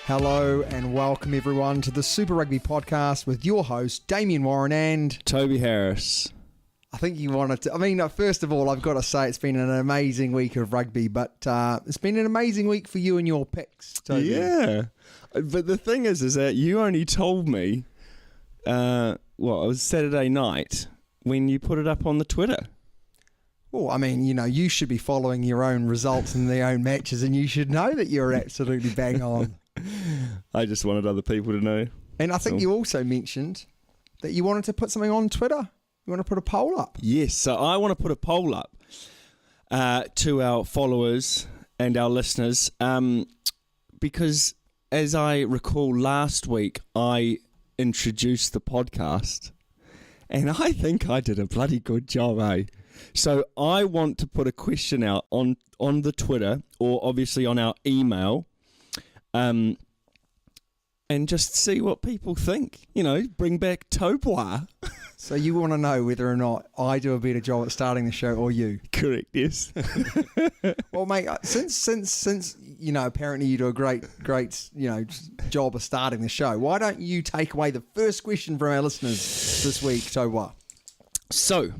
Hello and welcome everyone to the Super Rugby Podcast with your host, Damien Warren and Toby Harris. I think you wanted to, first of all, I've got to say it's been an amazing week of rugby, but it's been an amazing week for you and your picks, Toby. Yeah, but the thing is that you only told me, it was Saturday night when you put it up on the Twitter. Well, you should be following your own results in their own matches and you should know that you're absolutely bang on. I just wanted other people to know. And I think you also mentioned that you wanted to put something on Twitter. You want to put a poll up? Yes, so I want to put a poll up to our followers and our listeners because as I recall last week, I introduced the podcast and I think I did a bloody good job, eh? So I want to put a question out on the Twitter or obviously on our email and just see what people think. Bring back Tobois. So you want to know whether or not I do a better job at starting the show or you? Correct, yes. Well, mate, since apparently you do a great job of starting the show, why don't you take away the first question from our listeners this week, Tobois? So,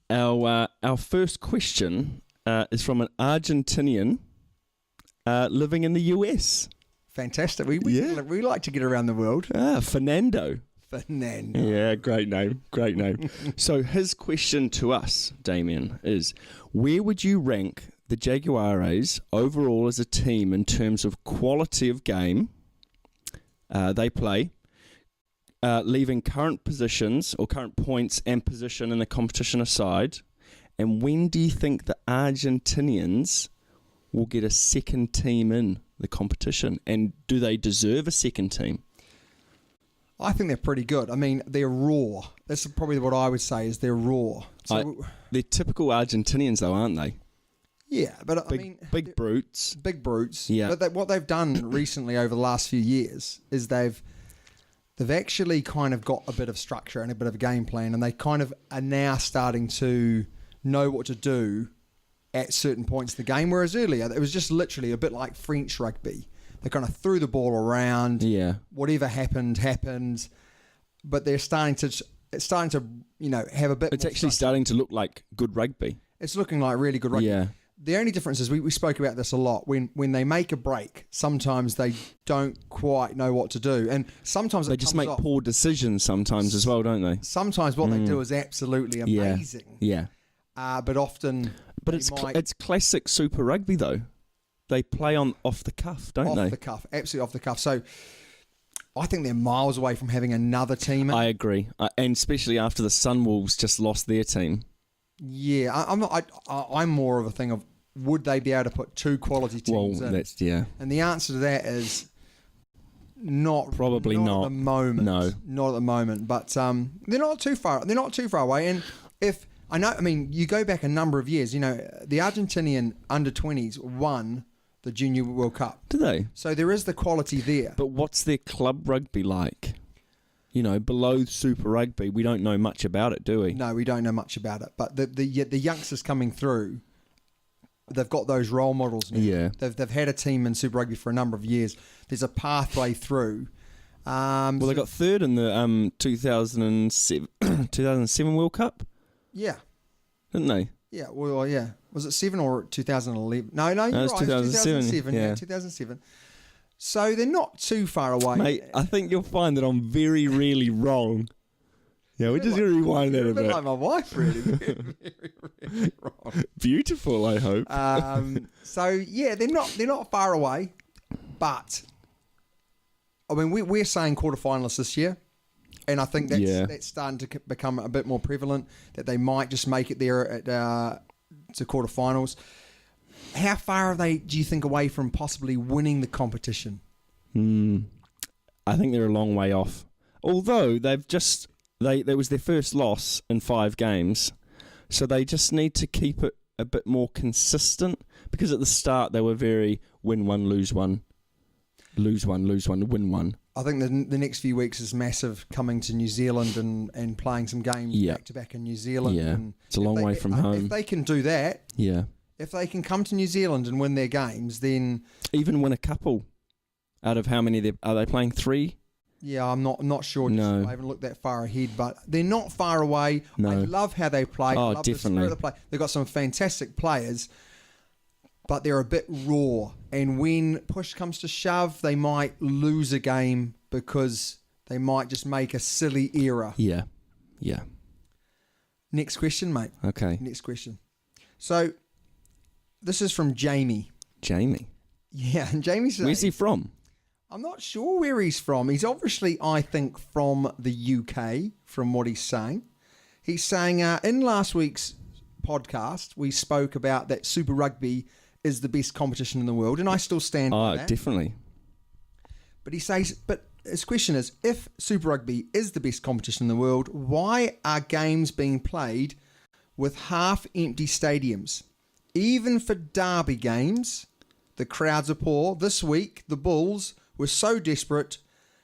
our first question is from an Argentinian living in the US. Fantastic. We like to get around the world. Fernando. Fernando. Yeah, great name. So his question to us, Damien, is where would you rank the Jaguares overall as a team in terms of quality of game they play, leaving current positions or current points and position in the competition aside, and when do you think the Argentinians will get a second team in the competition, and do they deserve a second team? I think they're pretty good. They're raw. That's probably what I would say is they're raw. So, they're typical Argentinians though, aren't they? Yeah, but big brutes. Big brutes. Yeah. But what they've done recently over the last few years is they've actually kind of got a bit of structure and a bit of a game plan, and they kind of are now starting to know what to do at certain points in the game, whereas earlier it was just literally a bit like French rugby. They kind of threw the ball around. Yeah. Whatever happened. But they're starting to have a bit. It's actually starting to look like good rugby. It's looking like really good rugby. Yeah. The only difference is we spoke about this a lot. When they make a break, sometimes they don't quite know what to do, and sometimes they just make poor decisions. Sometimes as well, don't they? Sometimes what they do is absolutely amazing. Yeah. But often. But it's classic Super Rugby though. They play off the cuff, don't they? Off the cuff, absolutely off the cuff. So I think they're miles away from having another team. I agree, and especially after the Sunwolves just lost their team. Yeah, I'm more of a thing of would they be able to put two quality teams in? And the answer to that is not. Probably not at the moment. No, not at the moment. But they're not too far. They're not too far away. And if I know, you go back a number of years. The Argentinian under-20s won the Junior World Cup. Do they? So there is the quality there. But what's their club rugby like? Below Super Rugby, we don't know much about it, do we? No, we don't know much about it. But the youngsters coming through, they've got those role models now. Yeah. They've had a team in Super Rugby for a number of years. There's a pathway through. They got third in the 2007 World Cup. Yeah. Didn't they? Yeah, well, yeah. Was it 7 or 2011? No, you're right. It was 2007. Yeah, 2007. So they're not too far away. Mate, I think you'll find that I'm very, really wrong. Yeah, we're just going to rewind that a bit. Like my wife, really. Very, very wrong. Beautiful, I hope. So, yeah, they're not far away. But, we're saying quarterfinalists this year. And I think that's starting to become a bit more prevalent, that they might just make it there to quarterfinals. How far are they, do you think, away from possibly winning the competition? I think they're a long way off. Although that was their first loss in 5 games, so they just need to keep it a bit more consistent, because at the start they were very win one, lose one, lose one, lose one, win one. I think the next few weeks is massive, coming to New Zealand and playing some games back to back in New Zealand. Yeah, And it's a long way from home. If they can do that, if they can come to New Zealand and win their games, then even win a couple out of how many are they playing? 3? Yeah, I'm not sure. No. I haven't looked that far ahead, but they're not far away. No. I love how they play. Oh, I love definitely. the spirit of the play. They've got some fantastic players, but they're a bit raw. And when push comes to shove, they might lose a game because they might just make a silly error. Yeah. Next question, mate. Okay. Next question. So, this is from Jamie. Jamie. Yeah, and Jamie says... Where's he from? I'm not sure where he's from. He's obviously, I think, from the UK, from what he's saying. He's saying, in last week's podcast, we spoke about that Super Rugby is the best competition in the world, and I still stand by that. Definitely. But he says, but his question is, if Super Rugby is the best competition in the world, why are games being played with half-empty stadiums? Even for derby games, the crowds are poor. This week, the Bulls were so desperate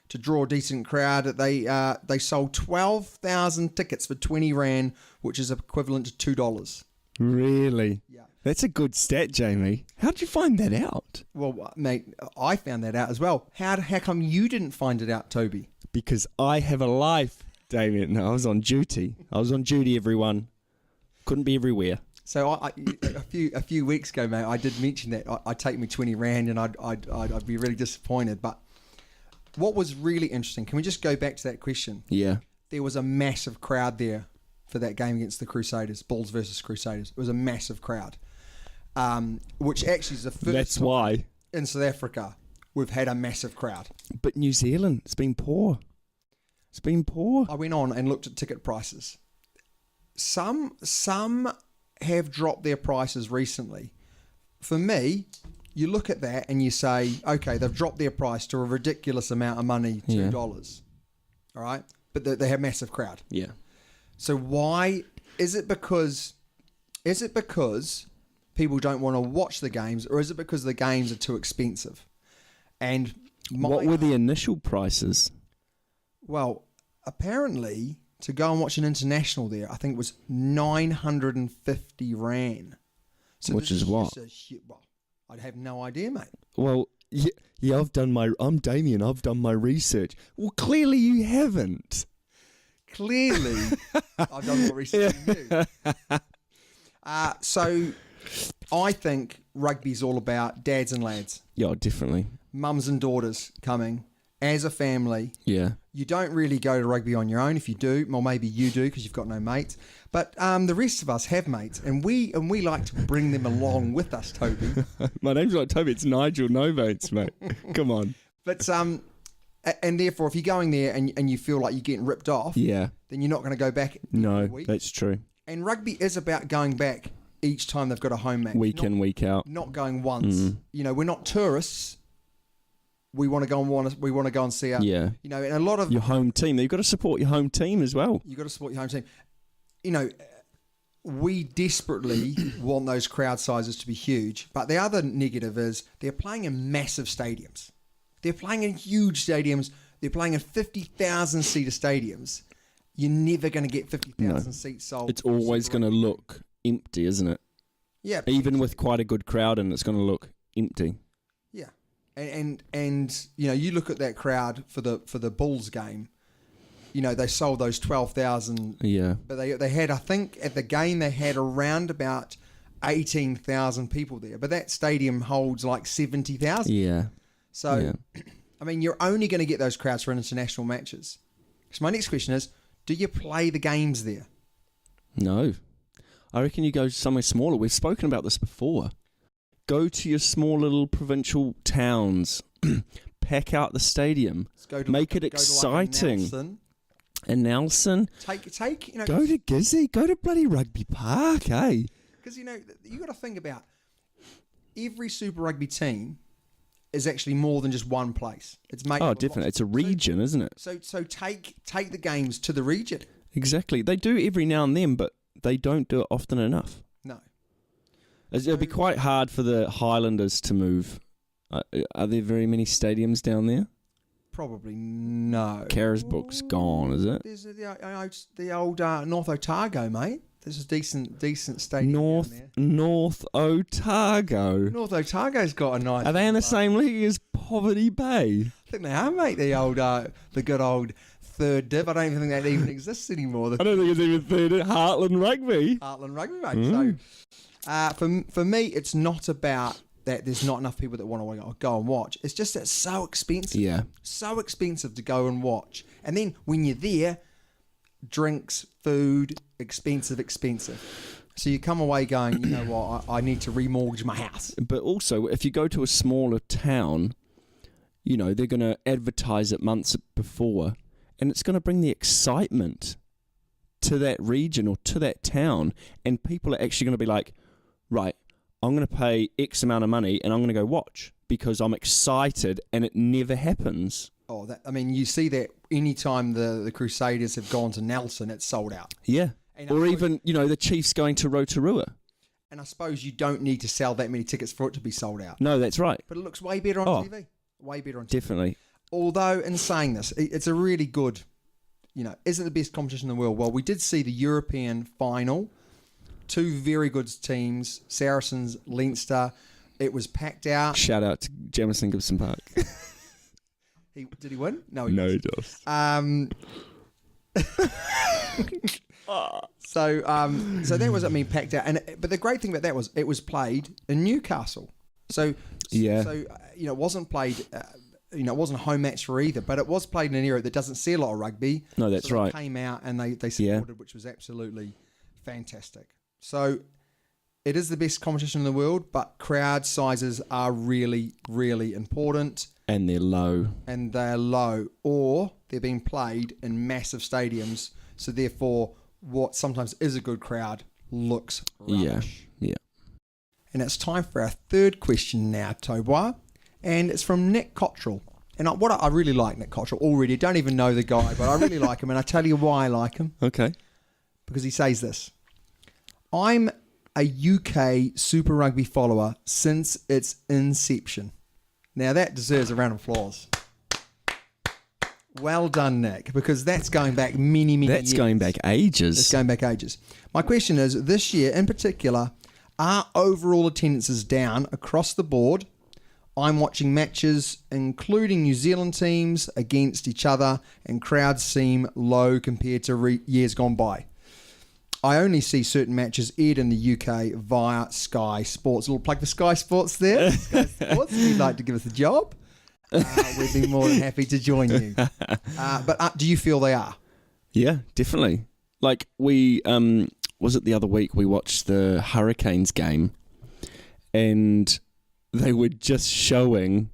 to draw a decent crowd that they sold 12,000 tickets for 20 Rand, which is equivalent to $2. Really? Yeah. That's a good stat, Jamie. How'd you find that out? Well, mate, I found that out as well. How come you didn't find it out, Toby? Because I have a life, Damien. No, I was on duty. Everyone. Couldn't be everywhere. So a few weeks ago, mate, I did mention that I'd take me 20 Rand and I'd be really disappointed. But what was really interesting, can we just go back to that question? Yeah. There was a massive crowd there for that game against the Crusaders, Bulls versus Crusaders. It was a massive crowd, which actually is the first That's time why. in South Africa we've had a massive crowd. But New Zealand, it's been poor. I went on and looked at ticket prices. Some have dropped their prices recently. For me, you look at that and you say, okay, they've dropped their price to a ridiculous amount of money, $2. All right? But they have massive crowd. Yeah. So why is it because people don't want to watch the games, or is it because the games are too expensive? And what were the initial prices? Well, apparently to go and watch an international there, I think it was 950 Rand. So which is what? Well, I'd have no idea, mate. Well, yeah, I'm Damien, I've done my research. Well, clearly you haven't. Clearly, I've done more research than you. So, I think rugby's all about dads and lads. Yeah, definitely. Mums and daughters coming as a family. Yeah. You don't really go to rugby on your own. If you do, well, maybe you do because you've got no mates. But the rest of us have mates, and we like to bring them along with us, Toby. My name's not Toby, it's Nigel, no mates, mate. Come on. But and therefore, if you're going there and you feel like you're getting ripped off, then you're not going to go back. No, every week. That's true. And rugby is about going back each time they've got a home match, week in, week out, not going once. You know, we're not tourists. We want to go and see our, you know, and a lot of your home team. You've got to support your home team as well. You've got to support your home team. You know, we desperately want those crowd sizes to be huge. But the other negative is they're playing in massive stadiums. They're playing in huge stadiums. They're playing in 50,000 seater stadiums. You're never going to get 50,000 seats sold. It's always going to look empty, isn't it? Yeah. Even with quite a good crowd in, it's going to look empty. Yeah. And you know, you look at that crowd for the Bulls game. You know, they sold those 12,000. Yeah. But they had, I think, at the game they had around about 18,000 people there. But that stadium holds like 70,000. Yeah. So, I mean, you're only going to get those crowds for international matches. So my next question is, do you play the games there? No. I reckon you go somewhere smaller. We've spoken about this before. Go to your small little provincial towns. Pack out the stadium. Make it exciting. To And Nelson. Take, you know. Go to Gizzy. Go to bloody Rugby Park, eh? Because, you know, you got to think about every Super Rugby team is actually more than just one place. It's made. Oh, definitely. It's a region, isn't it? So take the games to the region. Exactly. They do every now and then, but they don't do it often enough. No. It'll be quite hard for the Highlanders to move. Are there very many stadiums down there? Probably no. Carisbrook's gone, is it? There's the old North Otago, mate. There's a decent stadium down there. North Otago. North Otago's got a nice... Are they in the same league as Poverty Bay? I think they are, mate. The good old third div. I don't even think that even exists anymore. I don't think it's even third. Heartland Rugby, mate. So, for me, it's not about that there's not enough people that want to go and watch. It's just that it's so expensive. Yeah. So expensive to go and watch. And then when you're there, drinks, food, expensive. So you come away going, you know what, I need to remortgage my house. But also, if you go to a smaller town, you know, they're going to advertise it months before, and it's going to bring the excitement to that region or to that town, and people are actually going to be like, right, I'm going to pay X amount of money and I'm going to go watch because I'm excited, and it never happens. Oh, you see that anytime the Crusaders have gone to Nelson, it's sold out. Yeah. Or even, you know, the Chiefs going to Rotorua. And I suppose you don't need to sell that many tickets for it to be sold out. No, that's right. But it looks way better on TV. Way better on TV. Definitely. Although, in saying this, it's a really good, you know, is it the best competition in the world? Well, we did see the European final. Two very good teams, Saracens, Leinster. It was packed out. Shout out to Jamison Gibson Park. Did he win? No, he lost. So that was, packed out. But the great thing about that was it was played in Newcastle. So it wasn't played. It wasn't a home match for either, but it was played in an area that doesn't see a lot of rugby. No, that's right. They came out and they supported, which was absolutely fantastic. So it is the best competition in the world, but crowd sizes are really, really important. And they're low. Or they're being played in massive stadiums. So therefore, what sometimes is a good crowd looks rubbish. Yeah. And it's time for our third question now, Toby. And it's from Nick Cottrell. And I really like Nick Cottrell already. I don't even know the guy, but I really like him. And I tell you why I like him. Okay. Because he says this. I'm a UK Super Rugby follower since its inception. Now that deserves a round of applause. Well done, Nick, because that's going back many years. That's going back ages. My question is, this year in particular, are overall attendances down across the board? I'm watching matches, including New Zealand teams, against each other, and crowds seem low compared to years gone by. I only see certain matches aired in the UK via Sky Sports. A little plug for Sky Sports there. Sky Sports, if you'd like to give us a job, we'd be more than happy to join you. But do you feel they are? Yeah, definitely. Like we, was it the other week we watched the Hurricanes game, and they were just showing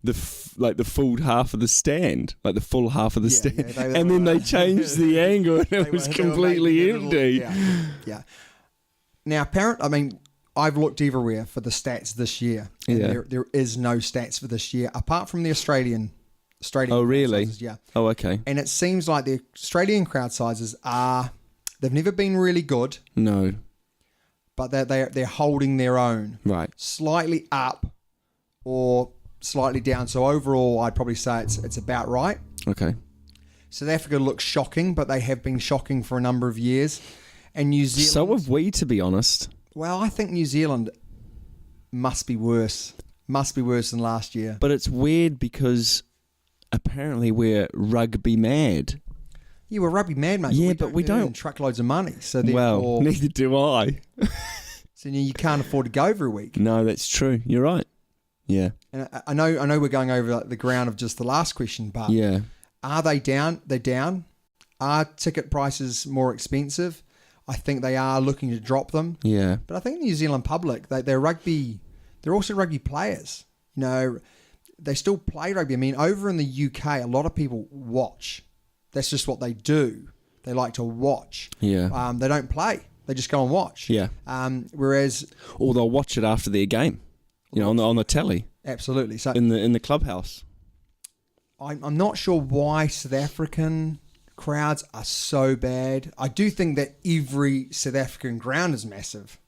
the full half of the stand, like the full half of the stand, and then they changed the angle, and it was completely empty. Yeah. Now, I've looked everywhere for the stats this year, and there is no stats for this year apart from the Australian. Oh, really? Sizes, yeah. Oh, okay. And it seems like the Australian crowd sizes they've never been really good. No. But they're holding their own. Right. Slightly up or slightly down. So overall, I'd probably say it's about right. Okay. South Africa looks shocking, but they have been shocking for a number of years. And New Zealand... So have we, to be honest. Well, I think New Zealand must be worse. Must be worse than last year. But it's weird because apparently we're rugby mad. Yeah, we're rugby mad, mate. Yeah, but we don't. Truckloads of money. So therefore... Well, neither do I. So you can't afford to go every week. No, that's true. You're right. Yeah. And I know we're going over the ground of just the last question, but are they down? They're down. Are ticket prices more expensive? I think they are looking to drop them. Yeah. But I think the New Zealand public, they're also rugby players. You know, they still play rugby. Over in the UK, a lot of people watch. That's just what they do. They like to watch. Yeah. They don't play. They just go and watch. Yeah. Whereas... Or they'll watch it after their game. You know, on the telly. Absolutely. So in the clubhouse. I'm not sure why South African crowds are so bad. I do think that every South African ground is massive.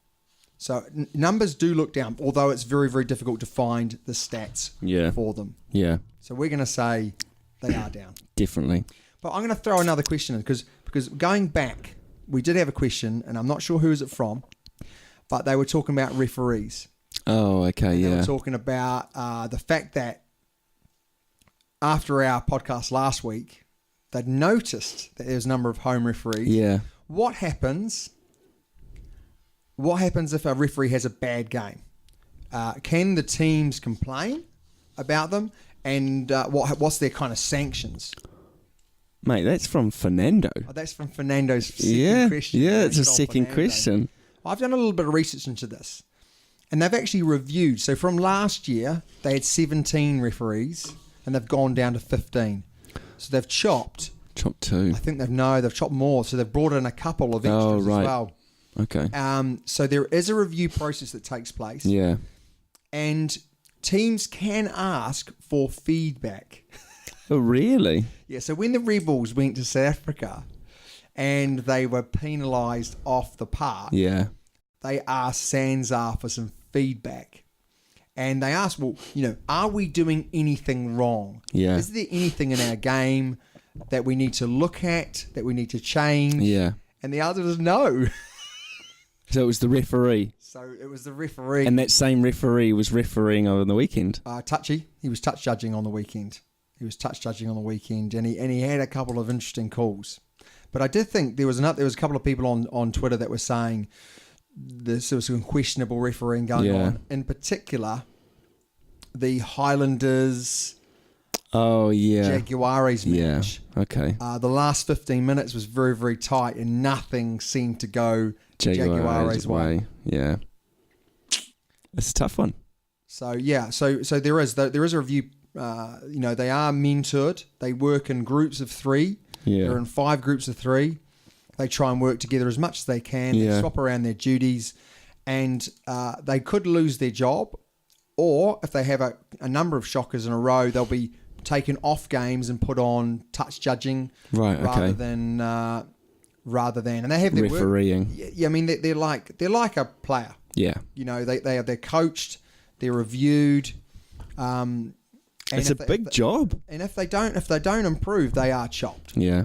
So numbers do look down, although it's very, very difficult to find the stats for them. Yeah. So we're going to say they are down. Definitely. But I'm going to throw another question in because going back, we did have a question, and I'm not sure who is it from, but they were talking about referees. Oh, okay, They were talking about the fact that after our podcast last week, they'd noticed that there's a number of home referees. Yeah. What happens if a referee has a bad game? Can the teams complain about them? And what's their kind of sanctions? Mate, that's from Fernando. Oh, that's from Fernando's second question. Yeah, it's a second question. I've done a little bit of research into this. And they've actually reviewed. So from last year, they had 17 referees, and they've gone down to 15. So they've chopped. Chopped two. I think they've chopped more. So they've brought in a couple of extras as well. Okay. So there is a review process that takes place. Yeah. And teams can ask for feedback. Oh, really? Yeah, so when the Rebels went to South Africa and they were penalised off the park, they asked Sanzar for some feedback. And they asked, well, are we doing anything wrong? Yeah. Is there anything in our game that we need to look at, that we need to change? Yeah. And the answer was no. So it was the referee. So it was the referee. And that same referee was refereeing over the weekend. Touchy. He was touch judging on the weekend. And he had a couple of interesting calls. But I did think there was a couple of people on Twitter that were saying there was some questionable refereeing going on. In particular, the Highlanders Jaguares match. Yeah. Okay. The last 15 minutes was very, very tight and nothing seemed to go Jaguares' way. Yeah. It's a tough one. So there is a review. They are mentored. They work in groups of 3. Yeah. They're in 5 groups of 3. They try and work together as much as they can. They swap around their duties, and they could lose their job, or if they have a number of shockers in a row, they'll be taken off games and put on touch judging rather than and they have their refereeing. Yeah, I mean they're like a player. Yeah. They're coached, they're reviewed. It's a big job. And if they don't improve, they are chopped. Yeah.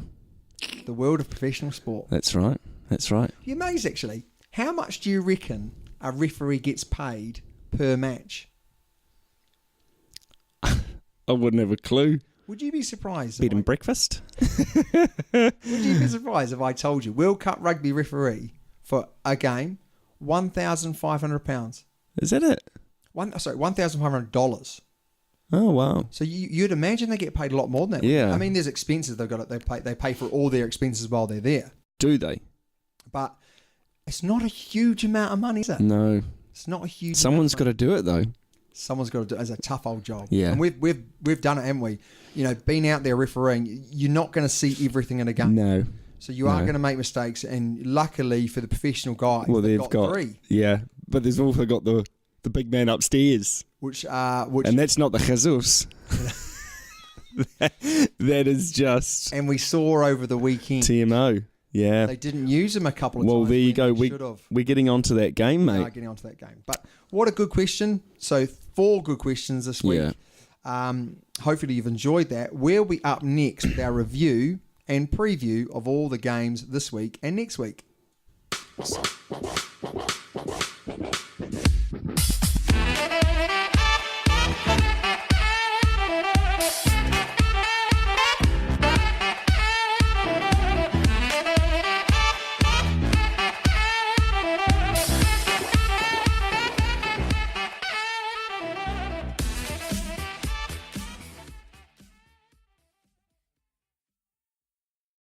The world of professional sport. That's right. You're amazed, actually. How much do you reckon a referee gets paid per match? I wouldn't have a clue. Would you be surprised? Bed and breakfast? Would you be surprised if I told you World Cup rugby referee for a game, £1,500? Is that it? $1,500. Oh, wow. So you'd imagine they get paid a lot more than that. Yeah. I mean, there's expenses they've got. They pay for all their expenses while they're there. Do they? But it's not a huge amount of money, is it? No. It's not a huge. Someone's got to do it though. Someone's got to do it. It's a tough old job. Yeah. And we've done it, haven't we? Being out there refereeing, you're not going to see everything in a game. No. So you are going to make mistakes, and luckily for the professional guys, they've got 3. Yeah, but there's also got the big man upstairs, which and that's not the Jesus. that is just. And we saw over the weekend TMO. Yeah, they didn't use him a couple of times. Well, there you go. We're getting onto that game, mate. We are getting onto that game. But what a good question. So 4 good questions this week. Yeah. Hopefully you've enjoyed that. We'll be up next with our review and preview of all the games this week and next week.